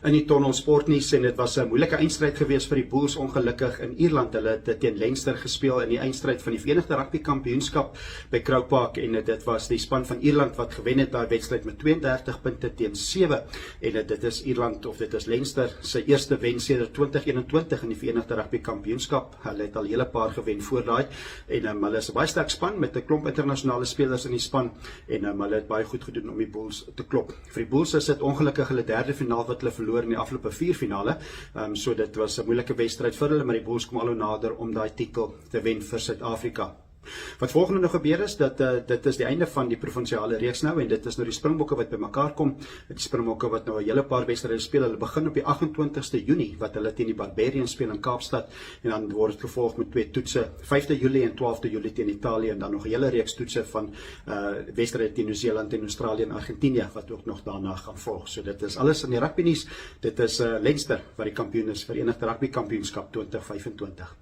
in die Tunnel Sportnuus en dit was 'n moeilike eindstryd geweest vir die Bulls, ongelukkig in Ierland. Hulle het teen Leinster gespeel in die eindstryd van die Verenigde Rugby Kampioenskap by Croke Park en dit was die span van Ierland wat gewen het daai wedstryd met 32 punte teen 7 en dit is Ierland of dit is Leinster se eerste wen sedert 2021 in die Verenigde Rugby Kampioenskap. Hulle het al 'n hele paar gewen voor daai en hulle is 'n baie sterk span met 'n klomp internasionale spelers in die span en hulle het baie goed gedoen om die Bulls te klop. Vir die Bulls is dit ongelukkig hulle derde finaal wat hulle verloor in die afgelope 4 finale. So dit was 'n moeilike wedstryd vir hulle, maar die Bulls kom al hoe nader om daai titel te wen vir Suid-Afrika. Wat volgende nog gebeur is, dat dit is die einde van die provinsiale reeks nou en dit is nou die Springbokke wat bymekaar kom. Die Springbokke wat nou 'n hele paar wedstryde speel. Hulle begin op die 28ste Junie wat hulle teen die Barbarians speel in Kaapstad en dan word dit gevolg met 2 toetse, 5de Julie en 12de Julie teen Italië en dan nog 'n hele reeks toetse van wedstryde teen Nieu-Seeland en Australië en Argentinië wat ook nog daarna gaan volg. So dit is alles in die rugby nuus. Dit is Leinster wat die kampioen is, Verenigde Rugby Kampioenskap 2025.